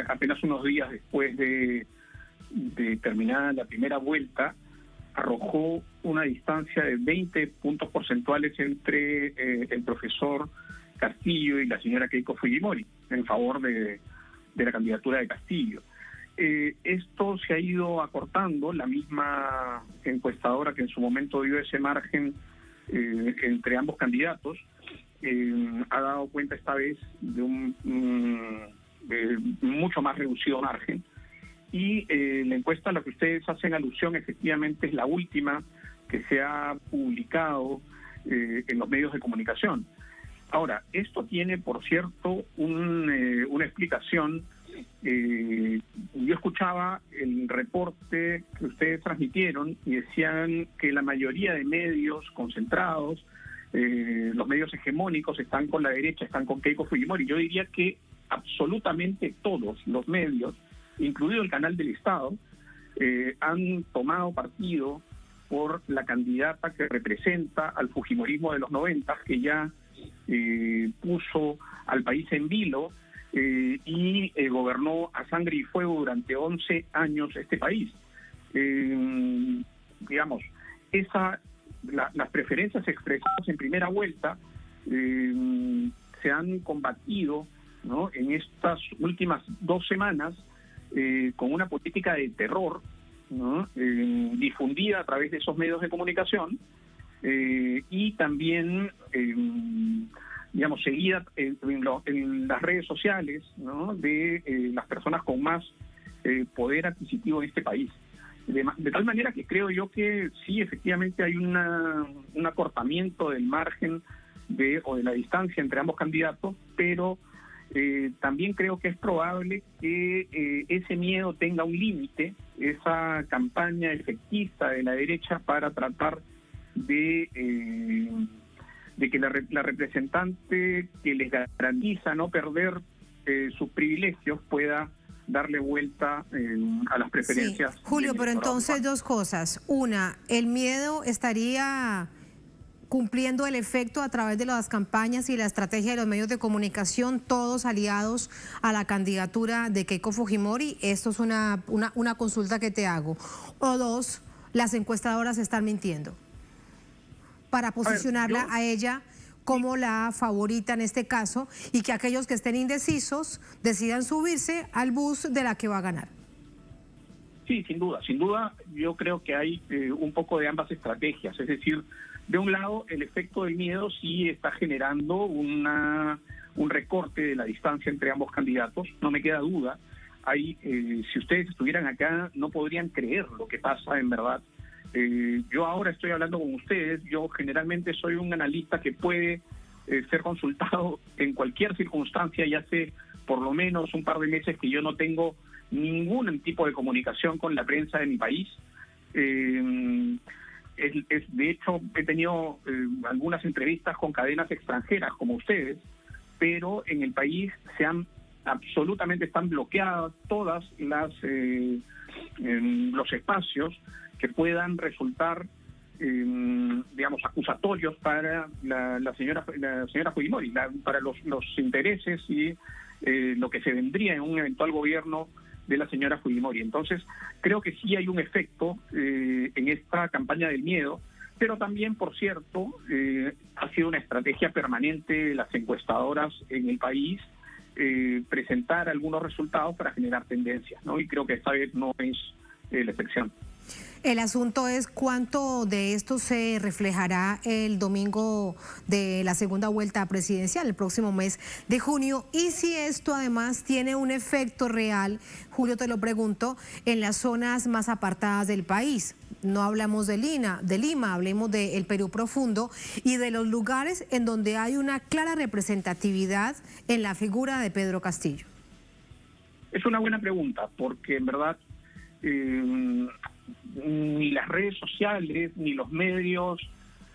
apenas unos días después de terminada la primera vuelta, arrojó una distancia de 20 puntos porcentuales entre el profesor Castillo y la señora Keiko Fujimori, en favor de la candidatura de Castillo. Esto se ha ido acortando, la misma encuestadora que en su momento dio ese margen entre ambos candidatos, ha dado cuenta esta vez de un mucho más reducido margen, y la encuesta a la que ustedes hacen alusión efectivamente es la última que se ha publicado en los medios de comunicación. Ahora, esto tiene, por cierto, una explicación. Yo escuchaba el reporte que ustedes transmitieron y decían que la mayoría de medios concentrados, los medios hegemónicos, están con la derecha, están con Keiko Fujimori. Yo diría que absolutamente todos los medios, incluido el canal del Estado, han tomado partido por la candidata que representa al fujimorismo de los 90, que ya puso al país en vilo y gobernó a sangre y fuego durante 11 años este país. Digamos, las preferencias expresadas en primera vuelta se han combatido, ¿no?, en estas últimas 2 semanas con una política de terror, ¿no?, difundida a través de esos medios de comunicación, y también digamos, seguida en las redes sociales, ¿no?, de las personas con más poder adquisitivo en este país. De tal manera que creo yo que sí, efectivamente hay un acortamiento del margen o de la distancia entre ambos candidatos, pero también creo que es probable que ese miedo tenga un límite, esa campaña efectista de la derecha para tratar de que la representante que les garantiza no perder sus privilegios pueda darle vuelta a las preferencias. Sí. Julio, pero entonces dos cosas. Una, el miedo estaría cumpliendo el efecto a través de las campañas y la estrategia de los medios de comunicación, todos aliados a la candidatura de Keiko Fujimori. Esto es una consulta que te hago. O dos, las encuestadoras están mintiendo para posicionarla a ella como la favorita en este caso, y que aquellos que estén indecisos decidan subirse al bus de la que va a ganar. Sí, sin duda, yo creo que hay un poco de ambas estrategias, es decir, de un lado el efecto del miedo sí está generando un recorte de la distancia entre ambos candidatos, no me queda duda. Si ustedes estuvieran acá no podrían creer lo que pasa en verdad. Yo ahora estoy hablando con ustedes, yo generalmente soy un analista que puede ser consultado en cualquier circunstancia, y hace por lo menos un par de meses que yo no tengo ningún tipo de comunicación con la prensa de mi país. De hecho, he tenido algunas entrevistas con cadenas extranjeras como ustedes, pero en el país absolutamente están bloqueadas todas los espacios que puedan resultar, digamos, acusatorios para la señora Fujimori, para los intereses y lo que se vendría en un eventual gobierno de la señora Fujimori. Entonces, creo que sí hay un efecto en esta campaña del miedo, pero también, por cierto, ha sido una estrategia permanente de las encuestadoras en el país presentar algunos resultados para generar tendencias, ¿no? Y creo que esta vez no es la excepción. El asunto es cuánto de esto se reflejará el domingo de la segunda vuelta presidencial, el próximo mes de junio, y si esto además tiene un efecto real, Julio, te lo pregunto, en las zonas más apartadas del país. No hablamos de Lima, hablemos del Perú profundo y de los lugares en donde hay una clara representatividad en la figura de Pedro Castillo. Es una buena pregunta, porque en verdad ni las redes sociales ni los medios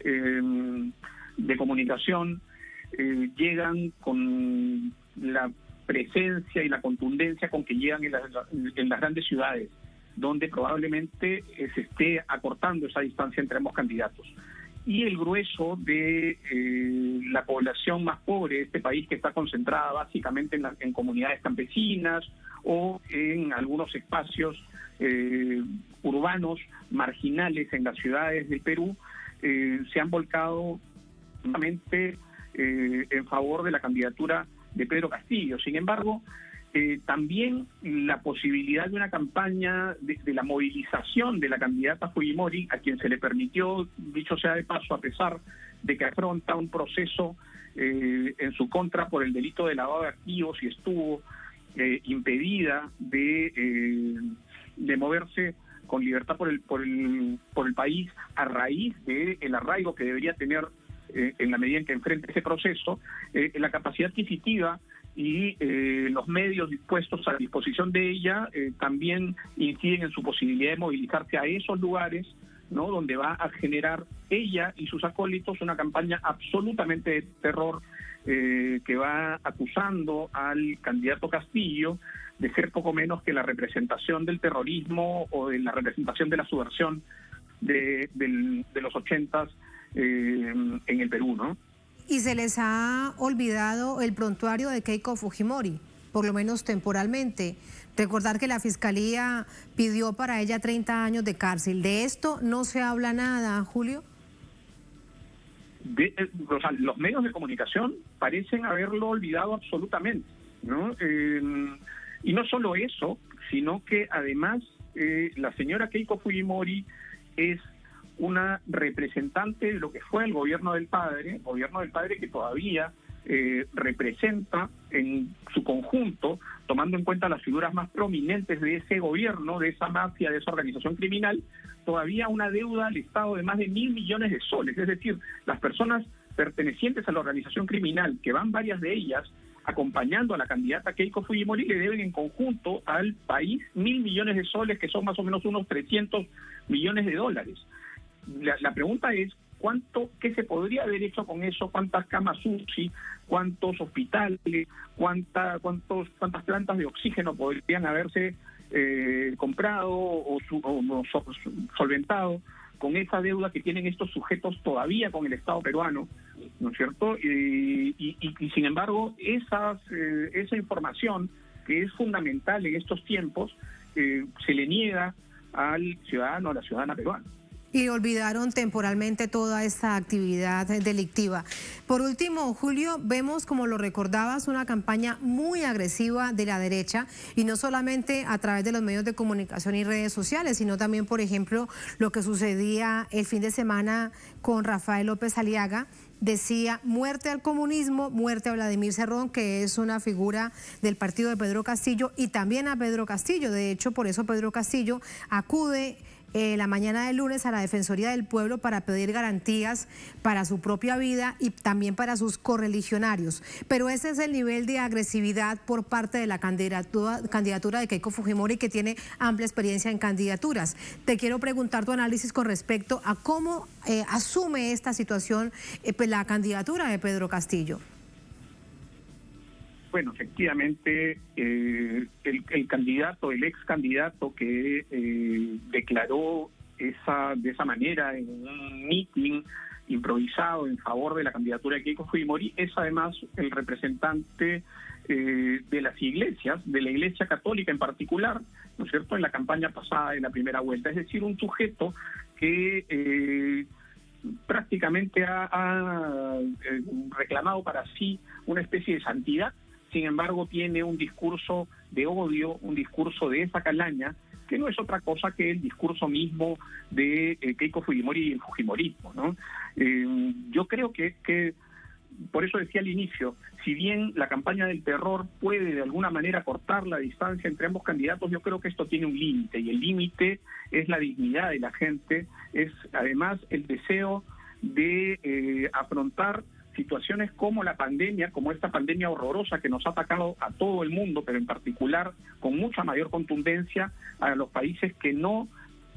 de comunicación llegan con la presencia y la contundencia con que llegan en las grandes ciudades, donde probablemente se esté acortando esa distancia entre ambos candidatos. Y el grueso de la población más pobre de este país, que está concentrada básicamente en comunidades campesinas o en algunos espacios urbanos marginales en las ciudades del Perú, se han volcado nuevamente en favor de la candidatura de Pedro Castillo. Sin embargo, también la posibilidad de una campaña de la movilización de la candidata Fujimori, a quien se le permitió, dicho sea de paso, a pesar de que afronta un proceso en su contra por el delito de lavado de activos y estuvo impedida de moverse con libertad por el país a raíz del arraigo que debería tener en la medida en que enfrente ese proceso, la capacidad adquisitiva y los medios dispuestos a disposición de ella también inciden en su posibilidad de movilizarse a esos lugares, ¿no?, donde va a generar ella y sus acólitos una campaña absolutamente de terror que va acusando al candidato Castillo de ser poco menos que la representación del terrorismo o de la representación de la subversión de los 80s en el Perú, ¿no? Y se les ha olvidado el prontuario de Keiko Fujimori, por lo menos temporalmente. Recordar que la Fiscalía pidió para ella 30 años de cárcel. ¿De esto no se habla nada, Julio? O sea, los medios de comunicación parecen haberlo olvidado absolutamente, ¿no? Y no solo eso, sino que además la señora Keiko Fujimori es una representante de lo que fue el gobierno del padre que todavía representa en su conjunto, tomando en cuenta las figuras más prominentes de ese gobierno, de esa mafia, de esa organización criminal, todavía una deuda al Estado de más de 1.000 millones de soles. Es decir, las personas pertenecientes a la organización criminal, que van varias de ellas acompañando a la candidata Keiko Fujimori, le deben en conjunto al país 1.000 millones de soles, que son más o menos unos 300 millones de dólares. La pregunta es, ¿qué se podría haber hecho con eso? ¿Cuántas camas UCI? ¿Cuántos hospitales? ¿Cuántas plantas de oxígeno podrían haberse comprado o solventado con esa deuda que tienen estos sujetos todavía con el Estado peruano, ¿no es cierto? Y sin embargo, esa información que es fundamental en estos tiempos se le niega al ciudadano, a la ciudadana peruana. Y olvidaron temporalmente toda esta actividad delictiva. Por último, Julio, vemos, como lo recordabas, una campaña muy agresiva de la derecha, y no solamente a través de los medios de comunicación y redes sociales, sino también, por ejemplo, lo que sucedía el fin de semana con Rafael López Aliaga. Decía: muerte al comunismo, muerte a Vladimir Cerrón, que es una figura del partido de Pedro Castillo, y también a Pedro Castillo. De hecho, por eso Pedro Castillo acude la mañana del lunes a la Defensoría del Pueblo para pedir garantías para su propia vida y también para sus correligionarios. Pero ese es el nivel de agresividad por parte de la candidatura de Keiko Fujimori, que tiene amplia experiencia en candidaturas. Te quiero preguntar tu análisis con respecto a cómo asume esta situación la candidatura de Pedro Castillo. Bueno, efectivamente, el ex candidato que declaró de esa manera en un meeting improvisado en favor de la candidatura de Keiko Fujimori es además el representante de las iglesias, de la Iglesia Católica en particular, ¿no es cierto?, en la campaña pasada, en la primera vuelta. Es decir, un sujeto que prácticamente ha reclamado para sí una especie de santidad. Sin embargo, tiene un discurso de odio, un discurso de esa calaña, que no es otra cosa que el discurso mismo de Keiko Fujimori y el fujimorismo, ¿no? Yo creo que, por eso decía al inicio, si bien la campaña del terror puede de alguna manera cortar la distancia entre ambos candidatos, yo creo que esto tiene un límite, y el límite es la dignidad de la gente, es además el deseo de afrontar situaciones como la pandemia, como esta pandemia horrorosa que nos ha atacado a todo el mundo, pero en particular con mucha mayor contundencia a los países que no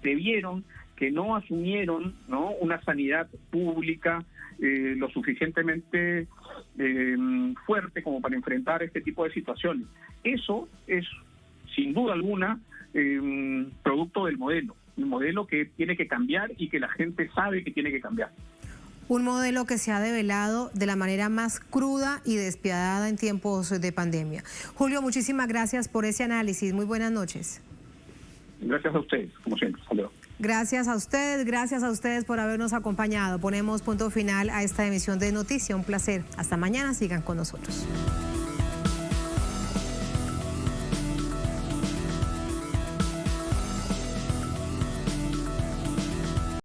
debieron, que no asumieron, ¿no?, una sanidad pública lo suficientemente fuerte como para enfrentar este tipo de situaciones. Eso es, sin duda alguna, producto del modelo, un modelo que tiene que cambiar y que la gente sabe que tiene que cambiar. Un modelo que se ha develado de la manera más cruda y despiadada en tiempos de pandemia. Julio, muchísimas gracias por ese análisis. Muy buenas noches. Gracias a ustedes, como siempre. Saludos. Gracias a ustedes por habernos acompañado. Ponemos punto final a esta emisión de Noticia. Un placer. Hasta mañana, sigan con nosotros.